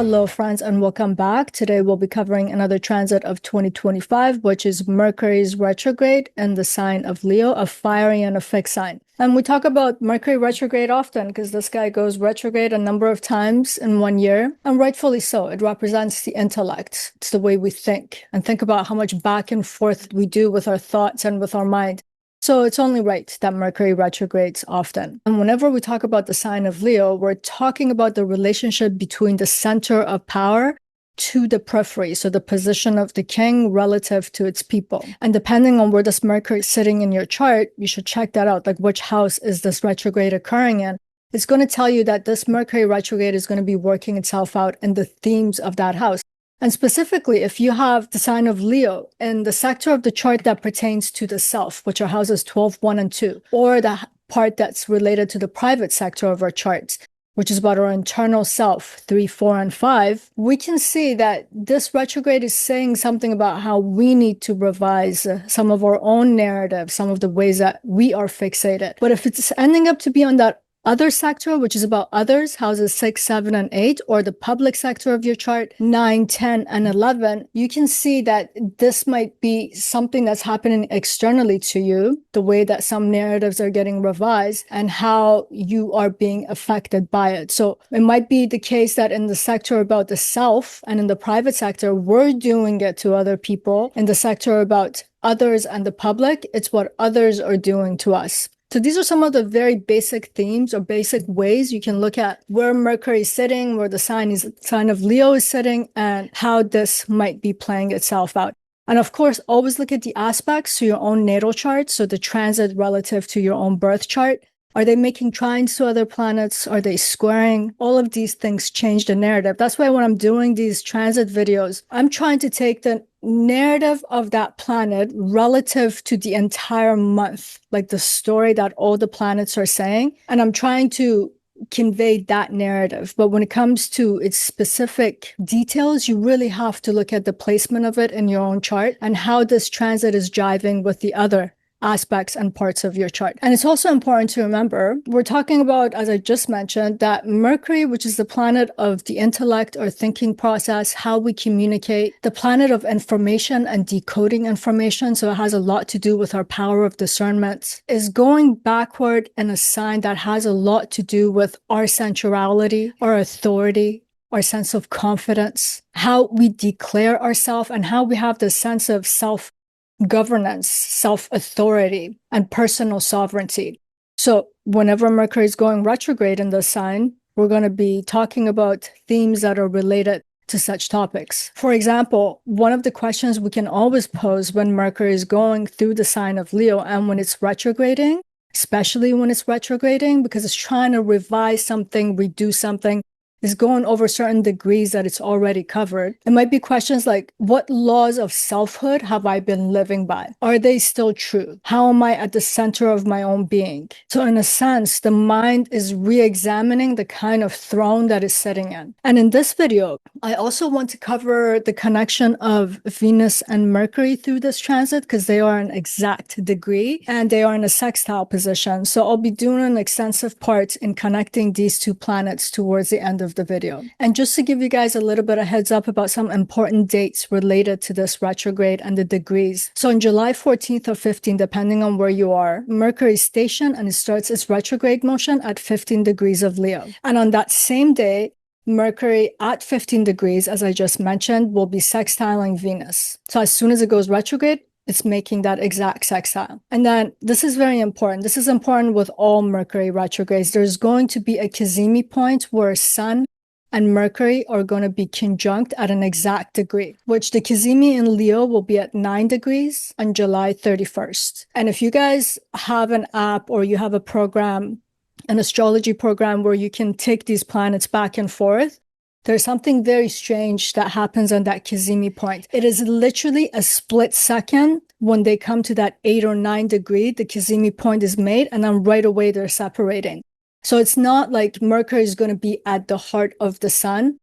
Hello, friends, and welcome back. Today, we'll be covering another transit of 2025, which is Mercury's retrograde in the sign of Leo, a fiery and a fixed sign. And we talk about Mercury retrograde often because this guy goes retrograde a number of times in 1 year, and rightfully so. It represents the intellect. It's the way we think and think about how much back and forth we do with our thoughts and with our mind. So it's only right that Mercury retrogrades often. And whenever we talk about the sign of Leo, we're talking about the relationship between the center of power to the periphery, so the position of the king relative to its people. And depending on where this Mercury is sitting in your chart, you should check that out, like which house is this retrograde occurring in. It's going to tell you that this Mercury retrograde is going to be working itself out in the themes of that house. And specifically, if you have the sign of Leo in the sector of the chart that pertains to the self, which are houses 12, 1, and 2, or the part that's related to the private sector of our charts, which is about our internal self, 3, 4, and 5, we can see that this retrograde is saying something about how we need to revise some of our own narrative, some of the ways that we are fixated. But if it's ending up to be on that other sector, which is about others, houses 6, 7, and 8, or the public sector of your chart, 9, 10, and 11, you can see that this might be something that's happening externally to you, the way that some narratives are getting revised, and how you are being affected by it. So it might be the case that in the sector about the self and in the private sector, we're doing it to other people. In the sector about others and the public, it's what others are doing to us. So these are some of the very basic themes or basic ways you can look at where Mercury is sitting, where the sign of Leo is sitting, and how this might be playing itself out. And of course, always look at the aspects to your own natal chart. So the transit relative to your own birth chart. Are they making trines to other planets? Are they squaring? All of these things change the narrative. That's why when I'm doing these transit videos, I'm trying to take the narrative of that planet relative to the entire month, like the story that all the planets are saying. And I'm trying to convey that narrative. But when it comes to its specific details, you really have to look at the placement of it in your own chart and how this transit is jiving with the other aspects and parts of your chart. And it's also important to remember, we're talking about, as I just mentioned, that Mercury, which is the planet of the intellect or thinking process, how we communicate, the planet of information and decoding information, so it has a lot to do with our power of discernment, is going backward in a sign that has a lot to do with our sensuality, our authority, our sense of confidence, how we declare ourselves, and how we have this sense of self-governance, self-authority, and personal sovereignty. So whenever Mercury is going retrograde in this sign, we're going to be talking about themes that are related to such topics. For example, one of the questions we can always pose when Mercury is going through the sign of Leo and when it's retrograding, especially when it's retrograding, because it's trying to revise something, redo something, is going over certain degrees that it's already covered. It might be questions like, what laws of selfhood have I been living by? Are they still true? How am I at the center of my own being? So in a sense, the mind is re-examining the kind of throne that it's sitting in. And in this video, I also want to cover the connection of Venus and Mercury through this transit because they are an exact degree and they are in a sextile position. So I'll be doing an extensive part in connecting these two planets towards the end of the video. And just to give you guys a little bit of heads up about some important dates related to this retrograde and the degrees. So on July 14th or 15th, depending on where you are, Mercury is stationed and it starts its retrograde motion at 15 degrees of Leo. And on that same day, Mercury at 15 degrees, as I just mentioned, will be sextiling Venus. So as soon as it goes retrograde, it's making that exact sextile. And then this is very important. This is important with all Mercury retrogrades. There's going to be a Kazimi point where Sun and Mercury are going to be conjunct at an exact degree, which the Kazimi in Leo will be at 9 degrees on July 31st. And if you guys have an app or you have a program, an astrology program where you can take these planets back and forth, there's something very strange that happens on that Kazimi point. It is literally a split second when they come to that 8 or 9 degree, the Kazimi point is made, and then right away they're separating. So it's not like Mercury is going to be at the heart of the sun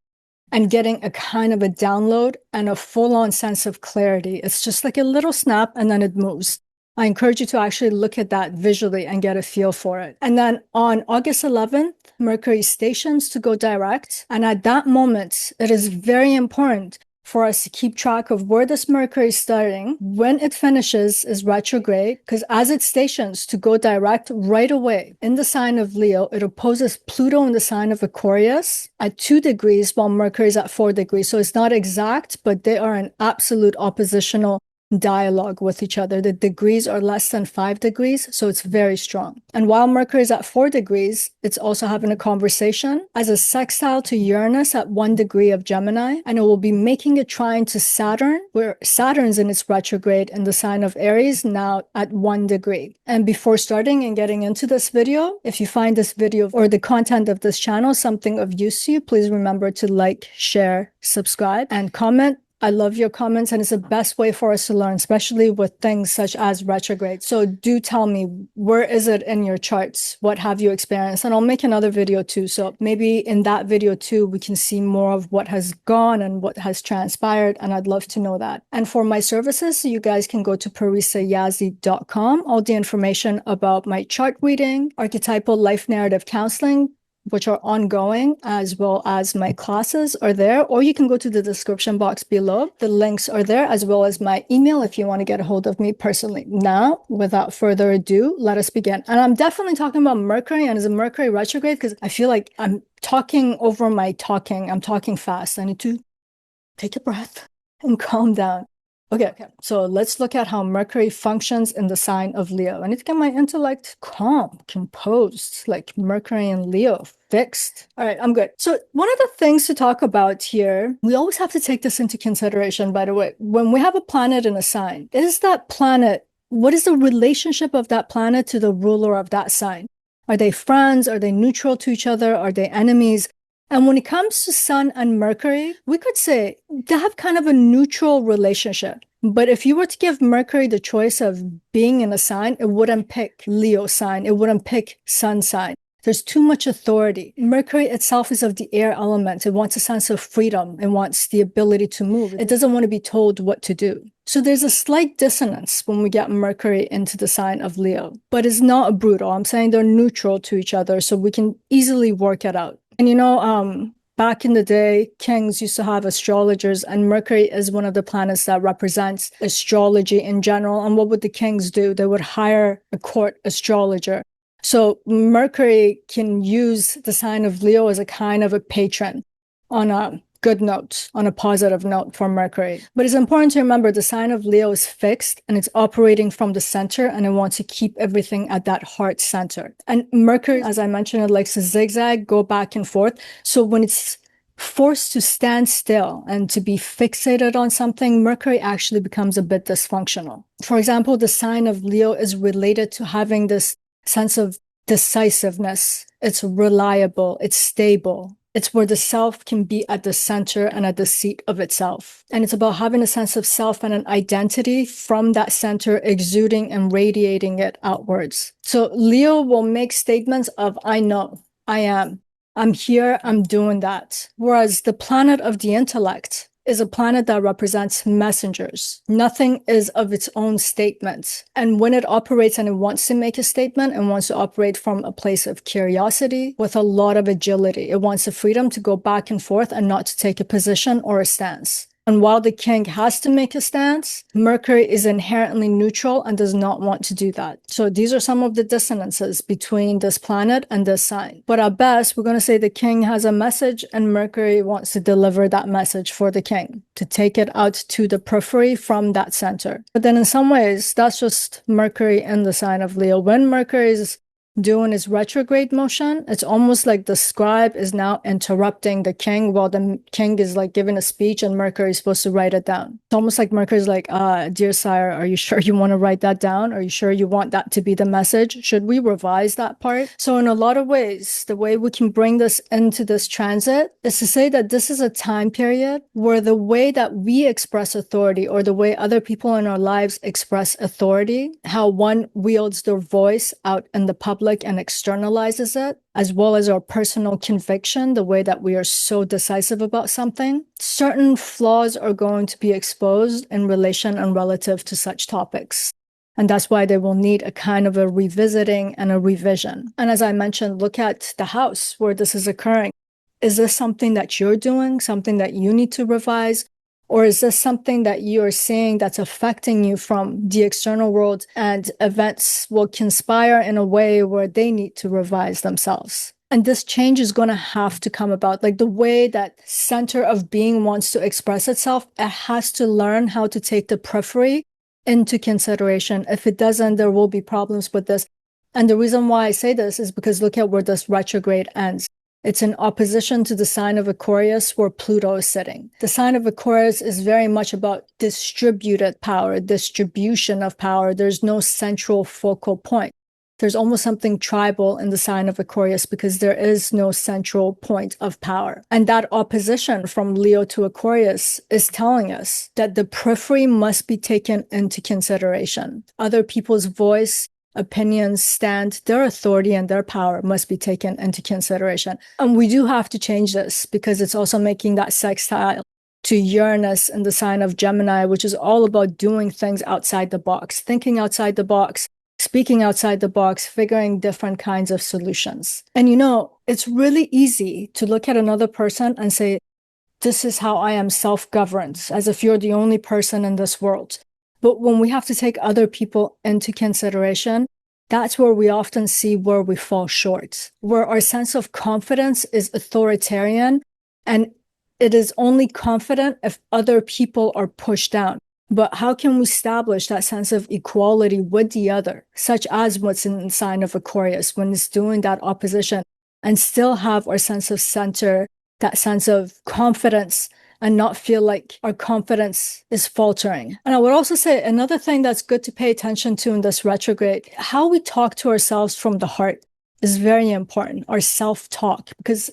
and getting a kind of a download and a full-on sense of clarity. It's just like a little snap and then it moves. I encourage you to actually look at that visually and get a feel for it. And then on August 11th, Mercury stations to go direct. And at that moment, it is very important for us to keep track of where this Mercury is starting, when it finishes is retrograde, because as it stations to go direct right away in the sign of Leo, it opposes Pluto in the sign of Aquarius at 2 degrees while Mercury is at 4 degrees. So it's not exact, but they are in absolute oppositional dialogue with each other. The degrees are less than 5 degrees, so it's very strong. And while Mercury is at 4 degrees, it's also having a conversation as a sextile to Uranus at 1 degree of Gemini, and it will be making a trine to Saturn, where Saturn's in its retrograde in the sign of Aries, now at 1 degree. And before starting and getting into this video, if you find this video or the content of this channel something of use to you, please remember to like, share, subscribe, and comment. I love your comments, and it's the best way for us to learn, especially with things such as retrograde. So do tell me, where is it in your charts? What have you experienced? And I'll make another video too. So maybe in that video too, we can see more of what has gone and what has transpired. And I'd love to know that. And for my services, you guys can go to parisayazi.com. All the information about my chart reading, archetypal life narrative counseling, which are ongoing, as well as my classes are there, or you can go to the description box below. The links are there, as well as my email if you want to get a hold of me personally. Now, without further ado, let us begin. And I'm definitely talking about Mercury, and it's a Mercury retrograde because I feel like I'm talking over my talking. I'm talking fast. I need to take a breath and calm down. Okay, so let's look at how Mercury functions in the sign of Leo. I need to get my intellect calm, composed, like Mercury and Leo, fixed. All right, I'm good. So one of the things to talk about here, we always have to take this into consideration, by the way. When we have a planet in a sign, is that planet, what is the relationship of that planet to the ruler of that sign? Are they friends? Are they neutral to each other? Are they enemies? And when it comes to Sun and Mercury, we could say they have kind of a neutral relationship. But if you were to give Mercury the choice of being in a sign, it wouldn't pick Leo sign. It wouldn't pick Sun sign. There's too much authority. Mercury itself is of the air element. It wants a sense of freedom. It wants the ability to move. It doesn't want to be told what to do. So there's a slight dissonance when we get Mercury into the sign of Leo. But it's not brutal. I'm saying they're neutral to each other, so we can easily work it out. And you know, back in the day, kings used to have astrologers, and Mercury is one of the planets that represents astrology in general. And what would the kings do? They would hire a court astrologer. So Mercury can use the sign of Leo as a kind of a patron on a good note, on a positive note for Mercury. But it's important to remember the sign of Leo is fixed and it's operating from the center, and it wants to keep everything at that heart center. And Mercury, as I mentioned, it likes to zigzag, go back and forth. So when it's forced to stand still and to be fixated on something, Mercury actually becomes a bit dysfunctional. For example, the sign of Leo is related to having this sense of decisiveness. It's reliable, it's stable. It's where the self can be at the center and at the seat of itself. And it's about having a sense of self and an identity from that center, exuding and radiating it outwards. So Leo will make statements of, I know, I am, I'm here, I'm doing that. Whereas the planet of the intellect is a planet that represents messengers. Nothing is of its own statement. And when it operates and it wants to make a statement and wants to operate from a place of curiosity with a lot of agility, it wants the freedom to go back and forth and not to take a position or a stance. And while the king has to make a stance, Mercury is inherently neutral and does not want to do that. So these are some of the dissonances between this planet and this sign. But at best, we're going to say the king has a message and Mercury wants to deliver that message for the king, to take it out to the periphery from that center. But then in some ways, that's just Mercury in the sign of Leo. When Mercury is doing its retrograde motion, it's almost like the scribe is now interrupting the king while the king is like giving a speech and Mercury is supposed to write it down. It's almost like Mercury is like, dear sire, are you sure you want to write that down? Are you sure you want that to be the message? Should we revise that part? So in a lot of ways, the way we can bring this into this transit is to say that this is a time period where the way that we express authority, or the way other people in our lives express authority, how one wields their voice out in the public and externalizes it, as well as our personal conviction, the way that we are so decisive about something, certain flaws are going to be exposed in relation and relative to such topics. And that's why they will need a kind of a revisiting and a revision. And as I mentioned, look at the house where this is occurring. Is this something that you're doing, something that you need to revise? Or is this something that you're seeing that's affecting you from the external world, and events will conspire in a way where they need to revise themselves? And this change is going to have to come about. Like the way that center of being wants to express itself, it has to learn how to take the periphery into consideration. If it doesn't, there will be problems with this. And the reason why I say this is because look at where this retrograde ends. It's in opposition to the sign of Aquarius where Pluto is sitting. The sign of Aquarius is very much about distributed power, distribution of power. There's no central focal point. There's almost something tribal in the sign of Aquarius because there is no central point of power. And that opposition from Leo to Aquarius is telling us that the periphery must be taken into consideration. Other people's voice, opinions, stand, their authority and their power must be taken into consideration. And we do have to change this because it's also making that sextile to Uranus in the sign of Gemini, which is all about doing things outside the box, thinking outside the box, speaking outside the box, figuring different kinds of solutions. And it's really easy to look at another person and say, this is how I am self-governed, as if you're the only person in this world. But when we have to take other people into consideration, that's where we often see where we fall short, where our sense of confidence is authoritarian, and it is only confident if other people are pushed down. But how can we establish that sense of equality with the other, such as what's in the sign of Aquarius when it's doing that opposition, and still have our sense of center, that sense of confidence, and not feel like our confidence is faltering? And I would also say another thing that's good to pay attention to in this retrograde, how we talk to ourselves from the heart is very important, our self-talk, because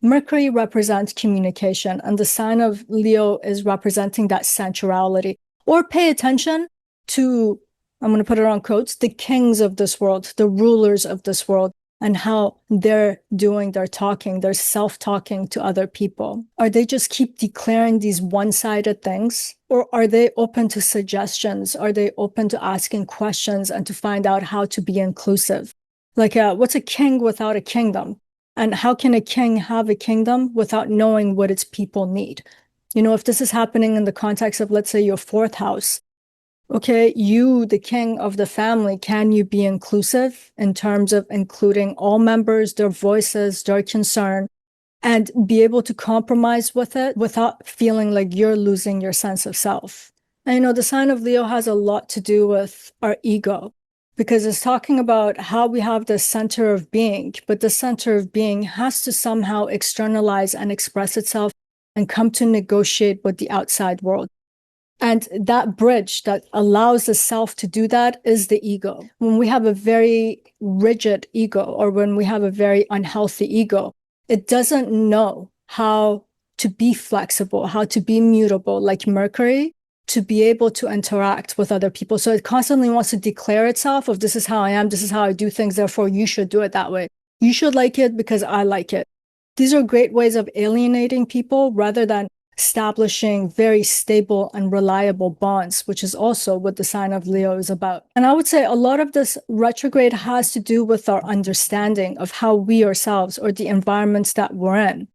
Mercury represents communication, and the sign of Leo is representing that sensuality. Or pay attention to, I'm going to put it on quotes, the kings of this world, the rulers of this world, and how they're doing their talking, their self-talking to other people. Are they just keep declaring these one-sided things? Or are they open to suggestions? Are they open to asking questions and to find out how to be inclusive? Like, what's a king without a kingdom? And how can a king have a kingdom without knowing what its people need? If this is happening in the context of, let's say, your fourth house, okay, you, the king of the family, can you be inclusive in terms of including all members, their voices, their concern, and be able to compromise with it without feeling like you're losing your sense of self? And the sign of Leo has a lot to do with our ego, because it's talking about how we have the center of being, but the center of being has to somehow externalize and express itself and come to negotiate with the outside world. And that bridge that allows the self to do that is the ego. When we have a very rigid ego, or when we have a very unhealthy ego, it doesn't know how to be flexible, how to be mutable, like Mercury, to be able to interact with other people. So it constantly wants to declare itself of, this is how I am, this is how I do things, therefore you should do it that way. You should like it because I like it. These are great ways of alienating people rather than establishing very stable and reliable bonds, which is also what the sign of Leo is about. And I would say a lot of this retrograde has to do with our understanding of how we ourselves, or the environments that we're in,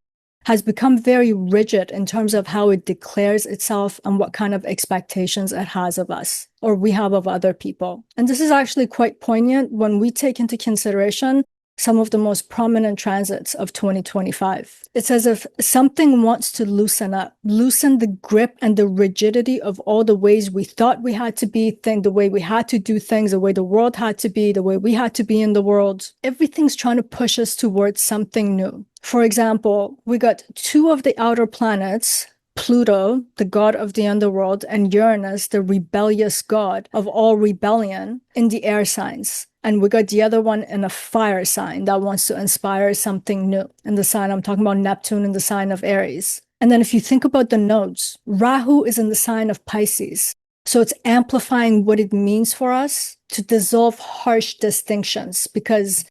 has become very rigid in terms of how it declares itself and what kind of expectations it has of us, or we have of other people. And this is actually quite poignant when we take into consideration some of the most prominent transits of 2025. It's as if something wants to loosen up, loosen the grip and the rigidity of all the ways we thought we had to be, the way we had to do things, the way the world had to be, the way we had to be in the world. Everything's trying to push us towards something new. For example, we got two of the outer planets, Pluto, the god of the underworld, and Uranus, the rebellious god of all rebellion, in the air signs. And we got the other one in a fire sign that wants to inspire something new. In the sign, I'm talking about Neptune in the sign of Aries. And then if you think about the nodes, Rahu is in the sign of Pisces. So it's amplifying what it means for us to dissolve harsh distinctions, because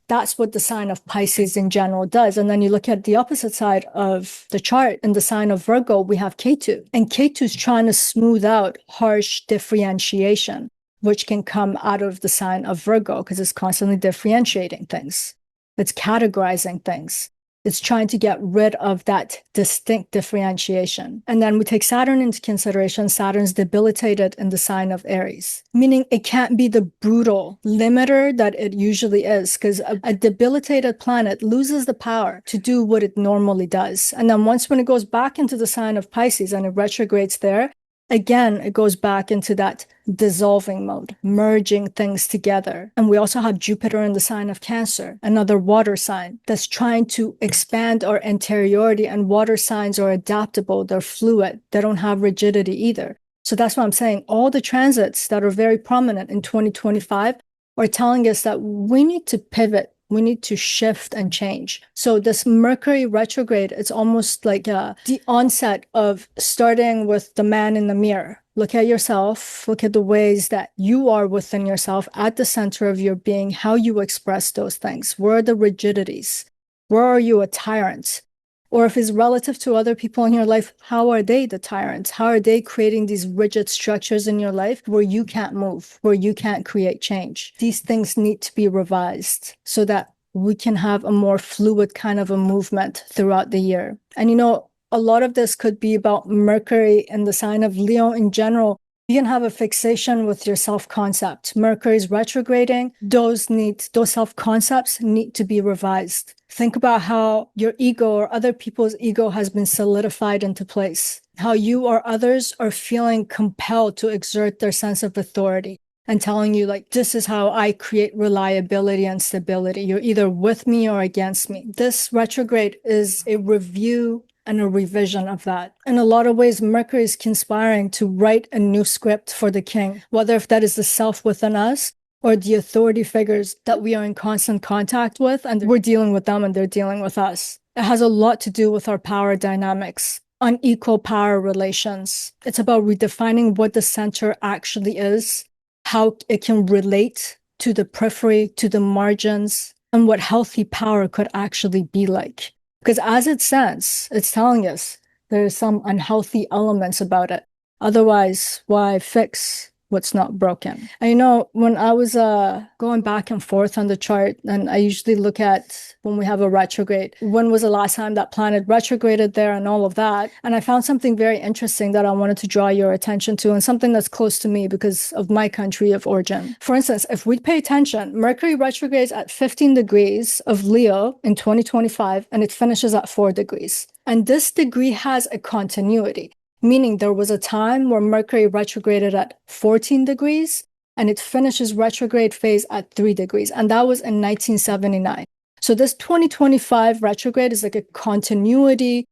that's what the sign of Pisces in general does. And then you look at the opposite side of the chart, in the sign of Virgo, we have Ketu. And Ketu's trying to smooth out harsh differentiation. which can come out of the sign of Virgo because it's constantly differentiating things. It's categorizing things. It's trying to get rid of that distinct differentiation. And then we take Saturn into consideration. Saturn's debilitated in the sign of Aries, meaning it can't be the brutal limiter that it usually is, because a debilitated planet loses the power to do what it normally does. And then when it goes back into the sign of Pisces and it retrogrades there, again, it goes back into that dissolving mode, merging things together. And we also have Jupiter in the sign of Cancer, another water sign that's trying to expand our interiority. And water signs are adaptable, they're fluid, they don't have rigidity either. So that's why I'm saying all the transits that are very prominent in 2025 are telling us that we need to pivot. We need to shift and change. So this Mercury retrograde, it's almost like the onset of starting with the man in the mirror. Look at yourself, look at the ways that you are within yourself at the center of your being, how you express those things. Where are the rigidities? Where are you a tyrant? Or if it's relative to other people in your life, how are they the tyrants? How are they creating these rigid structures in your life where you can't move, where you can't create change? These things need to be revised so that we can have a more fluid kind of a movement throughout the year. And a lot of this could be about Mercury and the sign of Leo in general. You can have a fixation with your self-concept. Mercury's retrograding. Those self-concepts need to be revised. Think about how your ego or other people's ego has been solidified into place. How you or others are feeling compelled to exert their sense of authority and telling you, like, this is how I create reliability and stability. You're either with me or against me. This retrograde is a review and a revision of that. In a lot of ways, Mercury is conspiring to write a new script for the king, whether if that is the self within us or the authority figures that we are in constant contact with, and we're dealing with them and they're dealing with us. It has a lot to do with our power dynamics, unequal power relations. It's about redefining what the center actually is, how it can relate to the periphery, to the margins, and what healthy power could actually be like. Because as it stands, it's telling us there's some unhealthy elements about it. Otherwise, why fix what's not broken? And when I was going back and forth on the chart, and I usually look at when we have a retrograde, when was the last time that planet retrograded there and all of that? And I found something very interesting that I wanted to draw your attention to, and something that's close to me because of my country of origin. For instance, if we pay attention, Mercury retrogrades at 15 degrees of Leo in 2025, and it finishes at 4 degrees. And this degree has a continuity. Meaning there was a time where Mercury retrograded at 14 degrees and it finishes retrograde phase at 3 degrees. And that was in 1979. So this 2025 retrograde is like a continuity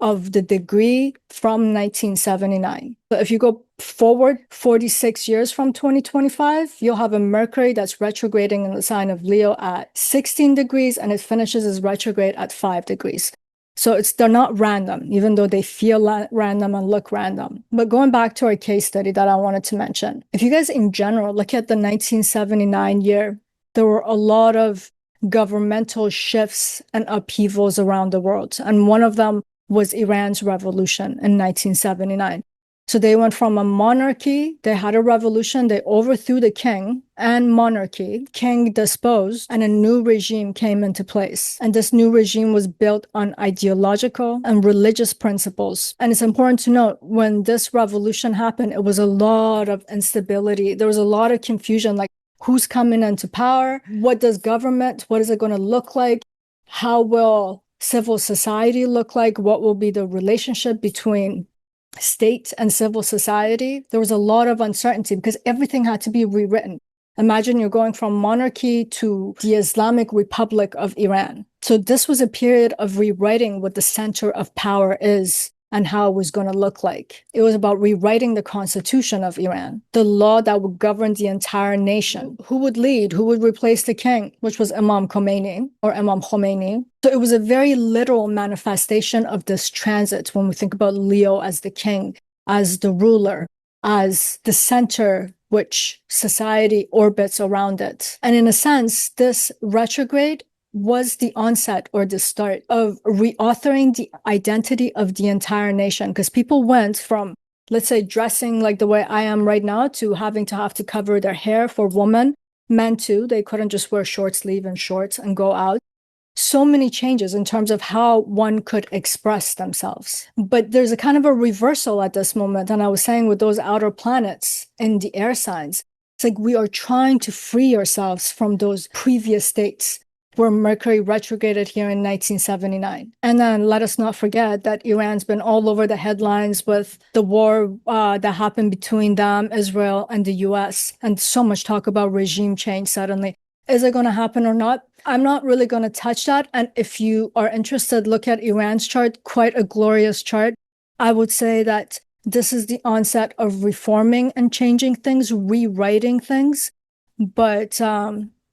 of the degree from 1979. But if you go forward 46 years from 2025, you'll have a Mercury that's retrograding in the sign of Leo at 16 degrees and it finishes as retrograde at 5 degrees. So they're not random, even though they feel random and look random. But going back to our case study that I wanted to mention, if you guys in general look at the 1979 year, there were a lot of governmental shifts and upheavals around the world. And one of them was Iran's revolution in 1979. So they went from a monarchy, they had a revolution, they overthrew the king and monarchy, king disposed, and a new regime came into place. And this new regime was built on ideological and religious principles. And it's important to note, when this revolution happened, it was a lot of instability. There was a lot of confusion, like who's coming into power? What does government, what is it going to look like? How will civil society look like? What will be the relationship between state and civil society? There was a lot of uncertainty because everything had to be rewritten. Imagine you're going from monarchy to the Islamic Republic of Iran. So this was a period of rewriting what the center of power is and how it was going to look like. It was about rewriting the constitution of Iran, the law that would govern the entire nation. Who would lead? Who would replace the king? Which was Imam Khomeini or Imam Khomeini. So it was a very literal manifestation of this transit when we think about Leo as the king, as the ruler, as the center which society orbits around it. And in a sense, this retrograde was the onset or the start of reauthoring the identity of the entire nation, because people went from let's say, dressing like the way I am right now to having to have to cover their hair for women. Men too, they couldn't just wear short sleeve and shorts and go out. So many changes in terms of how one could express themselves. But there's a kind of a reversal at this moment. And I was saying with those outer planets in the air signs, it's like we are trying to free ourselves from those previous states where Mercury retrograded here in 1979. And then let us not forget that Iran's been all over the headlines with the war that happened between them, Israel, and the US, and so much talk about regime change suddenly. Is it going to happen or not? I'm not really going to touch that. And if you are interested, look at Iran's chart, quite a glorious chart. I would say that this is the onset of reforming and changing things, rewriting things. But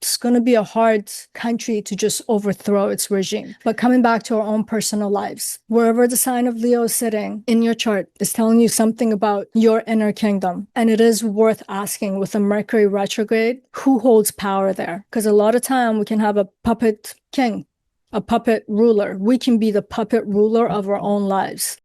it's going to be a hard country to just overthrow its regime. But coming back to our own personal lives, wherever the sign of Leo is sitting in your chart is telling you something about your inner kingdom. And it is worth asking with a Mercury retrograde, who holds power there? Because a lot of time we can have a puppet king, a puppet ruler. We can be the puppet ruler of our own lives.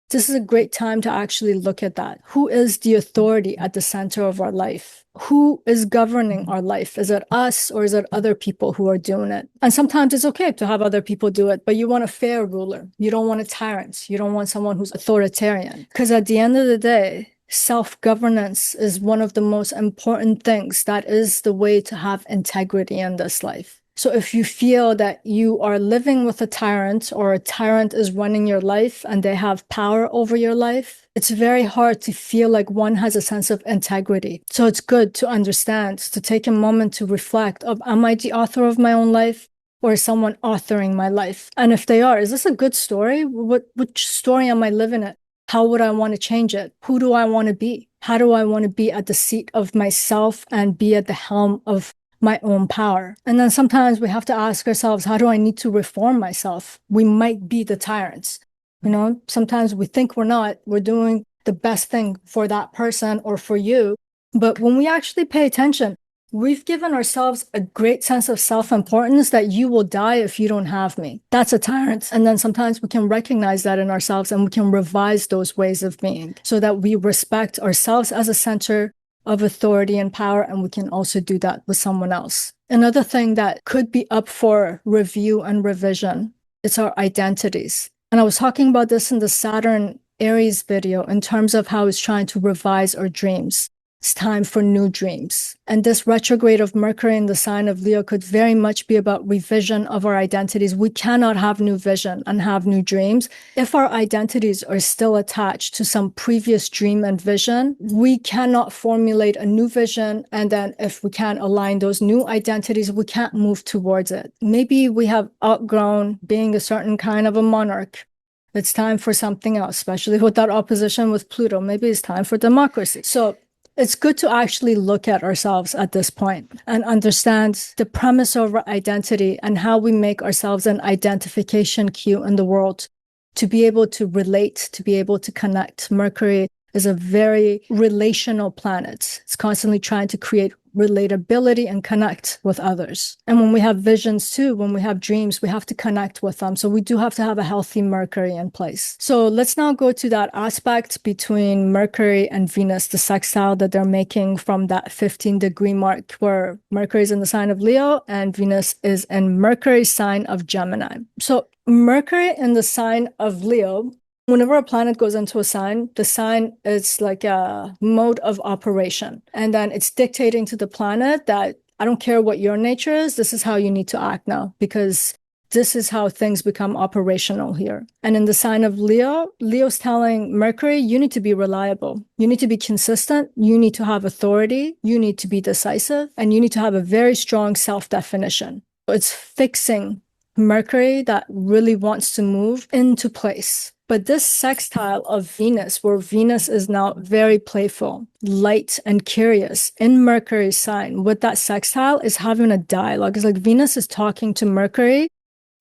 This is a great time to actually look at that. Who is the authority at the center of our life? Who is governing our life? Is it us or is it other people who are doing it? And sometimes it's okay to have other people do it, but you want a fair ruler. You don't want a tyrant. You don't want someone who's authoritarian. Because at the end of the day, self-governance is one of the most important things. That is the way to have integrity in this life. So if you feel that you are living with a tyrant or a tyrant is running your life and they have power over your life, it's very hard to feel like one has a sense of integrity. So it's good to understand, to take a moment to reflect of, am I the author of my own life or is someone authoring my life? And if they are, is this a good story? Which story am I living it? How would I want to change it? Who do I want to be? How do I want to be at the seat of myself and be at the helm of my own power? And then sometimes we have to ask ourselves, how do I need to reform myself? We might be the tyrants. You know, sometimes we think we're not, we're doing the best thing for that person or for you. But when we actually pay attention, we've given ourselves a great sense of self-importance that you will die if you don't have me. That's a tyrant. And then sometimes we can recognize that in ourselves and we can revise those ways of being so that we respect ourselves as a center of authority and power, and we can also do that with someone else. Another thing that could be up for review and revision is our identities. And I was talking about this in the Saturn Aries video in terms of how it's trying to revise our dreams. It's time for new dreams. And this retrograde of Mercury in the sign of Leo could very much be about revision of our identities. We cannot have new vision and have new dreams if our identities are still attached to some previous dream and vision. We cannot formulate a new vision. And then if we can't align those new identities, we can't move towards it. Maybe we have outgrown being a certain kind of a monarch. It's time for something else, especially with that opposition with Pluto. Maybe it's time for democracy. So it's good to actually look at ourselves at this point and understand the premise of our identity and how we make ourselves an identification cue in the world to be able to relate, to be able to connect. Mercury is a very relational planet. It's constantly trying to create relatability and connect with others. And when we have visions too, when we have dreams, we have to connect with them. So we do have to have a healthy Mercury in place. So let's now go to that aspect between Mercury and Venus, the sextile that they're making from that 15-degree mark where Mercury is in the sign of Leo and Venus is in Mercury's sign of Gemini. So Mercury in the sign of Leo, whenever a planet goes into a sign, the sign is like a mode of operation. And then it's dictating to the planet that I don't care what your nature is, this is how you need to act now, because this is how things become operational here. And in the sign of Leo, Leo's telling Mercury, you need to be reliable. You need to be consistent. You need to have authority. You need to be decisive. And you need to have a very strong self-definition. It's fixing Mercury that really wants to move into place. But this sextile of Venus, where Venus is now very playful, light, and curious in Mercury's sign, with that sextile is having a dialogue. It's like Venus is talking to Mercury,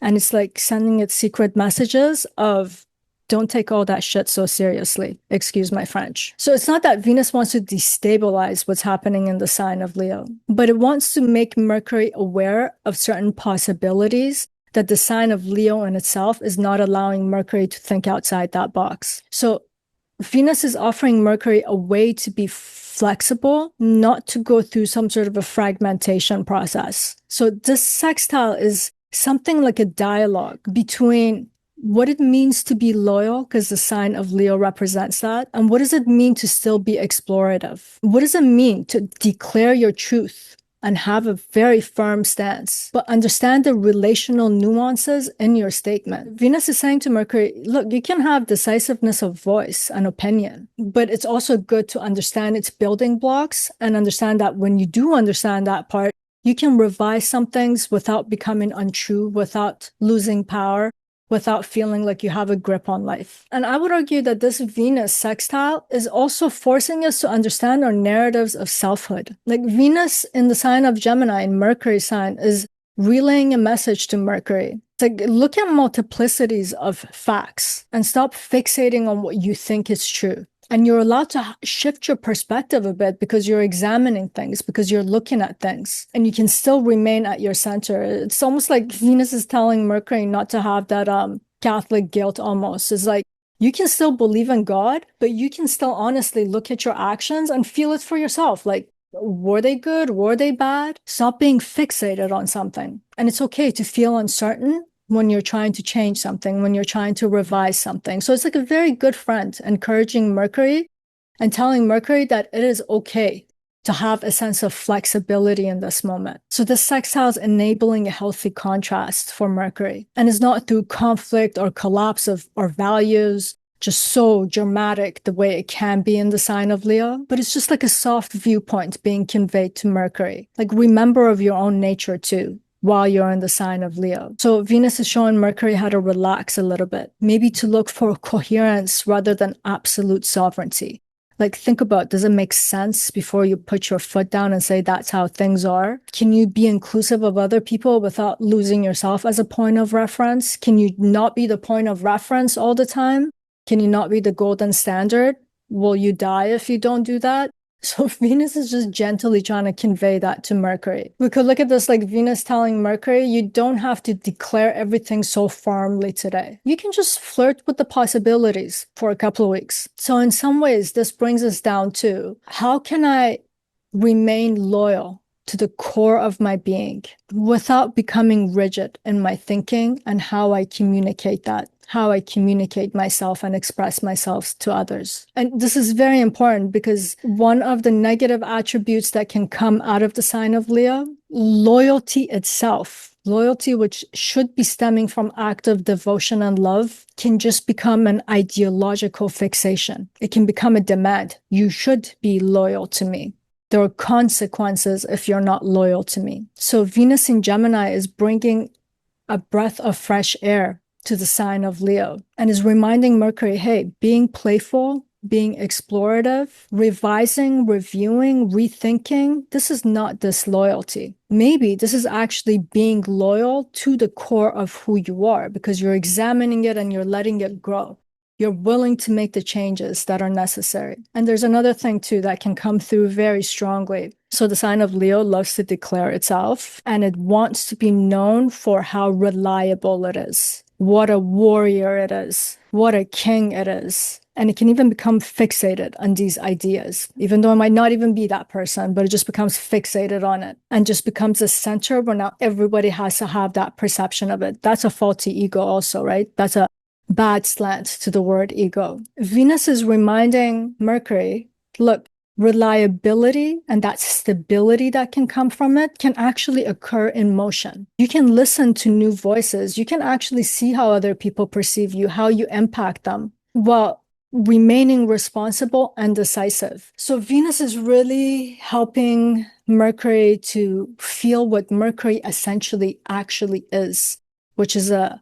and it's like sending its secret messages of, don't take all that shit so seriously. Excuse my French. So it's not that Venus wants to destabilize what's happening in the sign of Leo, but it wants to make Mercury aware of certain possibilities that the sign of Leo in itself is not allowing Mercury to think outside that box. So Venus is offering Mercury a way to be flexible, not to go through some sort of a fragmentation process. So this sextile is something like a dialogue between what it means to be loyal, because the sign of Leo represents that, and what does it mean to still be explorative? What does it mean to declare your truth and have a very firm stance, but understand the relational nuances in your statement? Venus is saying to Mercury, look, you can have decisiveness of voice and opinion, but it's also good to understand its building blocks and understand that when you do understand that part, you can revise some things without becoming untrue, without losing power, without feeling like you have a grip on life. And I would argue that this Venus sextile is also forcing us to understand our narratives of selfhood. Like Venus in the sign of Gemini and Mercury sign is relaying a message to Mercury. It's like, look at multiplicities of facts and stop fixating on what you think is true. And you're allowed to shift your perspective a bit because you're examining things, because you're looking at things, and you can still remain at your center. It's almost like Venus is telling Mercury not to have that Catholic guilt almost. It's like, you can still believe in God, but you can still honestly look at your actions and feel it for yourself. Like, were they good? Were they bad? Stop being fixated on something. And it's okay to feel uncertain when you're trying to change something, when you're trying to revise something. So it's like a very good friend encouraging Mercury and telling Mercury that it is okay to have a sense of flexibility in this moment. So the sextile is enabling a healthy contrast for Mercury, and it's not through conflict or collapse of our values, just so dramatic the way it can be in the sign of Leo, but it's just like a soft viewpoint being conveyed to Mercury. Like, remember of your own nature too, while you're in the sign of Leo. So Venus is showing Mercury how to relax a little bit, maybe to look for coherence rather than absolute sovereignty. Like, think about, does it make sense before you put your foot down and say that's how things are? Can you be inclusive of other people without losing yourself as a point of reference? Can you not be the point of reference all the time? Can you not be the golden standard? Will you die if you don't do that? So Venus is just gently trying to convey that to Mercury. We could look at this like Venus telling Mercury, you don't have to declare everything so firmly today. You can just flirt with the possibilities for a couple of weeks. So in some ways, this brings us down to, how can I remain loyal to the core of my being without becoming rigid in my thinking and how I communicate that, how I communicate myself and express myself to others. And this is very important because one of the negative attributes that can come out of the sign of Leo, loyalty itself, loyalty which should be stemming from active devotion and love, can just become an ideological fixation. It can become a demand. You should be loyal to me. There are consequences if you're not loyal to me. So Venus in Gemini is bringing a breath of fresh air to the sign of Leo and is reminding Mercury, hey, being playful, being explorative, revising, reviewing, rethinking, this is not disloyalty. Maybe this is actually being loyal to the core of who you are because you're examining it and you're letting it grow. You're willing to make the changes that are necessary. And there's another thing too that can come through very strongly. So the sign of Leo loves to declare itself, and it wants to be known for how reliable it is, what a warrior it is, what a king it is. And it can even become fixated on these ideas, even though it might not even be that person, but it just becomes fixated on it and just becomes a center where now everybody has to have that perception of it. That's a faulty ego also, right? That's a bad slant to the word ego. Venus is reminding Mercury, look, reliability and that stability that can come from it can actually occur in motion. You can listen to new voices. You can actually see how other people perceive you, how you impact them, while remaining responsible and decisive. So Venus is really helping Mercury to feel what Mercury essentially actually is, which is a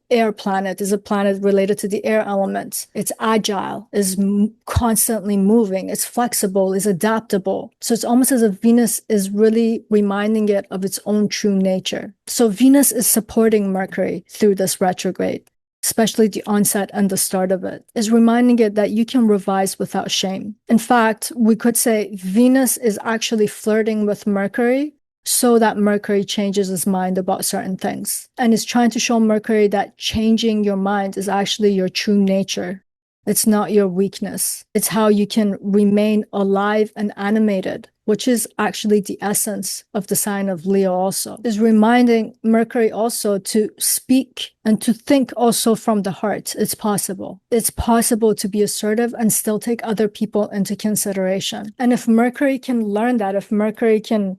air planet, is a planet related to the air element. It's agile, is constantly moving, it's flexible, is adaptable. So it's almost as if Venus is really reminding it of its own true nature. So Venus is supporting Mercury through this retrograde, especially the onset and the start of it, is reminding it that you can revise without shame. In fact, we could say Venus is actually flirting with Mercury so that Mercury changes his mind about certain things, and is trying to show Mercury that changing your mind is actually your true nature. It's not your weakness. It's how you can remain alive and animated, which is actually the essence of the sign of Leo also, is reminding Mercury also to speak and to think also from the heart. It's possible. It's possible to be assertive and still take other people into consideration. And if Mercury can learn that, if Mercury can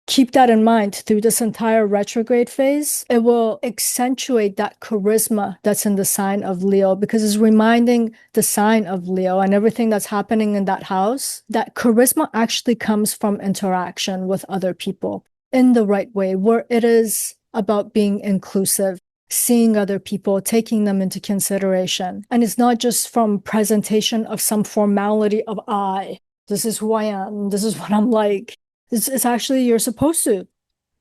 keep that in mind through this entire retrograde phase, it will accentuate that charisma that's in the sign of Leo, because it's reminding the sign of Leo and everything that's happening in that house, that charisma actually comes from interaction with other people in the right way, where it is about being inclusive, seeing other people, taking them into consideration. And it's not just from presentation of some formality of this is who I am, this is what I'm like. It's actually, you're supposed to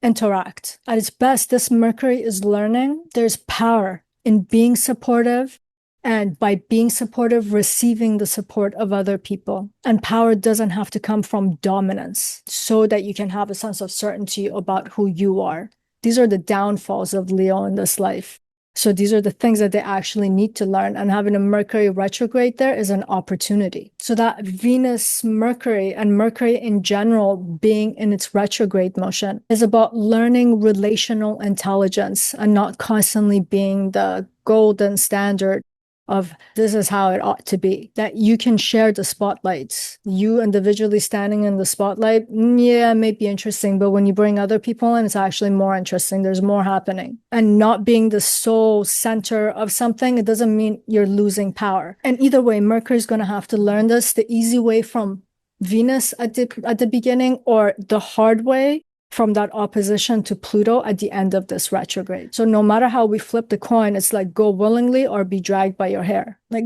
interact. At its best, this Mercury is learning there's power in being supportive, and by being supportive, receiving the support of other people. And power doesn't have to come from dominance, so that you can have a sense of certainty about who you are. These are the downfalls of Leo in this life. So these are the things that they actually need to learn. And having a Mercury retrograde there is an opportunity. So that Venus, Mercury, and Mercury in general being in its retrograde motion is about learning relational intelligence and not constantly being the golden standard of this is how it ought to be, that you can share the spotlights. You individually standing in the spotlight, yeah, it may be interesting, but when you bring other people in, it's actually more interesting. There's more happening. And not being the sole center of something, it doesn't mean you're losing power. And either way, Mercury's going to have to learn this the easy way from Venus at the beginning, or the hard way from that opposition to Pluto at the end of this retrograde. So no matter how we flip the coin, it's like go willingly or be dragged by your hair. Like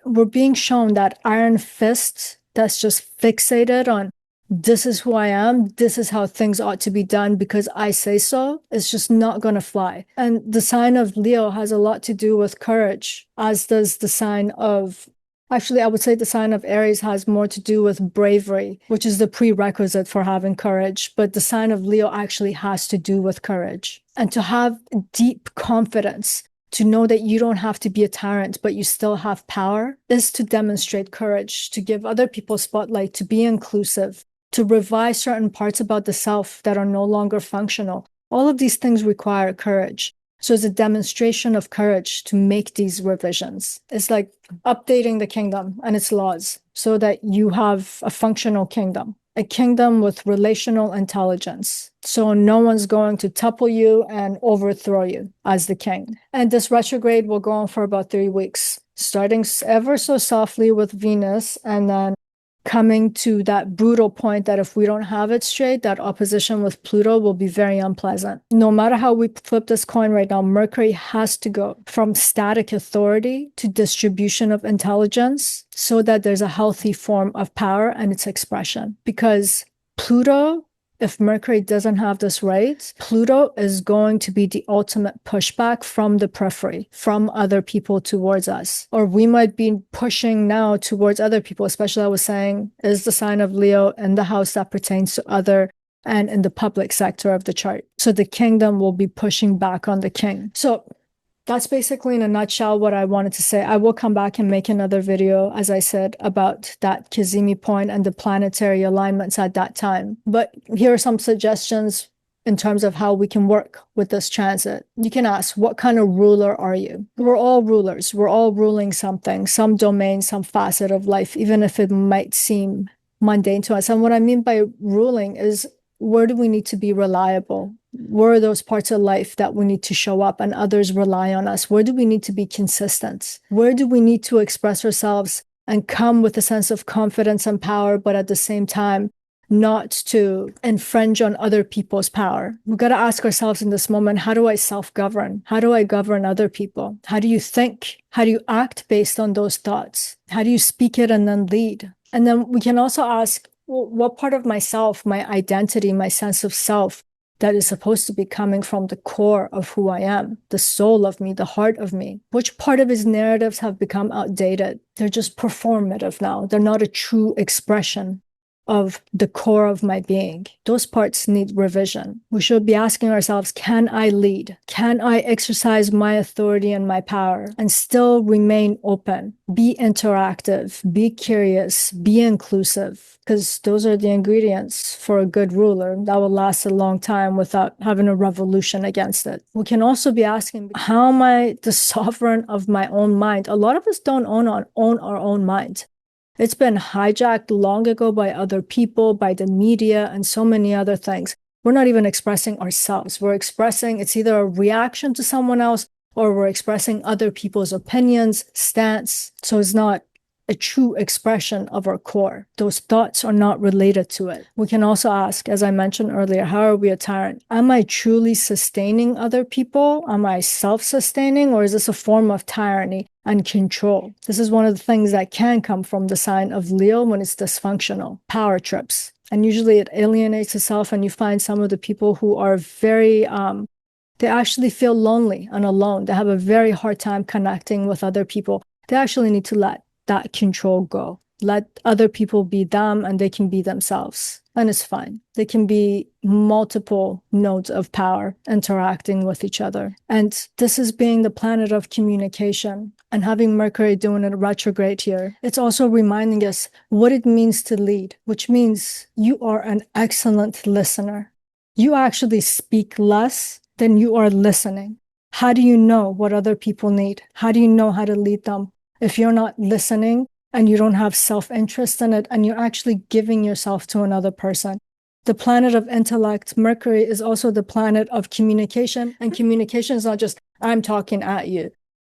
we're being shown that iron fist that's just fixated on this is who I am, this is how things ought to be done because I say so, it's just not going to fly. And the sign of Leo has a lot to do with courage, as does the sign of Actually, I would say the sign of Aries has more to do with bravery, which is the prerequisite for having courage. But the sign of Leo actually has to do with courage. And to have deep confidence, to know that you don't have to be a tyrant, but you still have power, is to demonstrate courage, to give other people spotlight, to be inclusive, to revise certain parts about the self that are no longer functional. All of these things require courage. So it's a demonstration of courage to make these revisions. It's like updating the kingdom and its laws so that you have a functional kingdom, a kingdom with relational intelligence. So no one's going to topple you and overthrow you as the king. And this retrograde will go on for about 3 weeks, starting ever so softly with Venus, and then coming to that brutal point that if we don't have it straight, that opposition with Pluto will be very unpleasant. No matter how we flip this coin right now, Mercury has to go from static authority to distribution of intelligence so that there's a healthy form of power and its expression. Because Pluto, if Mercury doesn't have this right, Pluto is going to be the ultimate pushback from the periphery, from other people towards us. Or we might be pushing now towards other people, especially I was saying, is the sign of Leo in the house that pertains to other and in the public sector of the chart. So the kingdom will be pushing back on the king. So that's basically in a nutshell what I wanted to say. I will come back and make another video, as I said, about that Kazimi point and the planetary alignments at that time. But here are some suggestions in terms of how we can work with this transit. You can ask, what kind of ruler are you? We're all rulers. We're all ruling something, some domain, some facet of life, even if it might seem mundane to us. And what I mean by ruling is, where do we need to be reliable? Where are those parts of life that we need to show up and others rely on us? Where do we need to be consistent? Where do we need to express ourselves and come with a sense of confidence and power, but at the same time, not to infringe on other people's power? We've got to ask ourselves in this moment, how do I self-govern? How do I govern other people? How do you think? How do you act based on those thoughts? How do you speak it and then lead? And then we can also ask, well, what part of myself, my identity, my sense of self that is supposed to be coming from the core of who I am, the soul of me, the heart of me, which part of his narratives have become outdated? They're just performative now. They're not a true expression of the core of my being. Those parts need revision. We should be asking ourselves, can I lead? Can I exercise my authority and my power and still remain open, be interactive, be curious, be inclusive? Because those are the ingredients for a good ruler that will last a long time without having a revolution against it. We can also be asking, how am I the sovereign of my own mind? A lot of us don't own our own mind. It's been hijacked long ago by other people, by the media, and so many other things. We're not even expressing ourselves. We're expressing, it's either a reaction to someone else or we're expressing other people's opinions, stance. So it's not a true expression of our core. Those thoughts are not related to it. We can also ask, as I mentioned earlier, how are we a tyrant? Am I truly sustaining other people? Am I self-sustaining, or is this a form of tyranny and control? This is one of the things that can come from the sign of Leo when it's dysfunctional, power trips. And usually it alienates itself, and you find some of the people who are very, they actually feel lonely and alone. They have a very hard time connecting with other people. They actually need to let that control go. Let other people be them and they can be themselves. And it's fine. They can be multiple nodes of power interacting with each other. And this is being the planet of communication and having Mercury doing a retrograde here. It's also reminding us what it means to lead, which means you are an excellent listener. You actually speak less than you are listening. How do you know what other people need? How do you know how to lead them? If you're not listening and you don't have self-interest in it and you're actually giving yourself to another person. The planet of intellect, Mercury, is also the planet of communication. And communication is not just, I'm talking at you.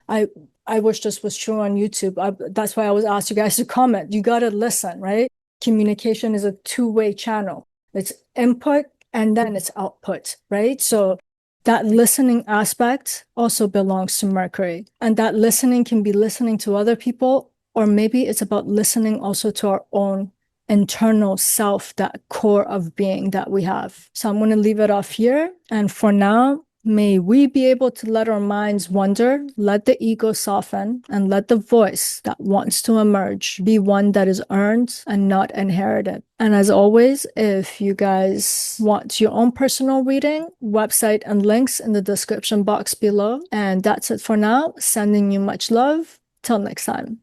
I wish this was true on YouTube. That's why I was asked you guys to comment. You got to listen, right? Communication is a two-way channel. It's input and then it's output, right? So that listening aspect also belongs to Mercury. And that listening can be listening to other people, or maybe it's about listening also to our own internal self, that core of being that we have. So I'm going to leave it off here. And for now, may we be able to let our minds wander, let the ego soften, and let the voice that wants to emerge be one that is earned and not inherited. And as always, if you guys want your own personal reading, website and links in the description box below. And that's it for now. Sending you much love. Till next time.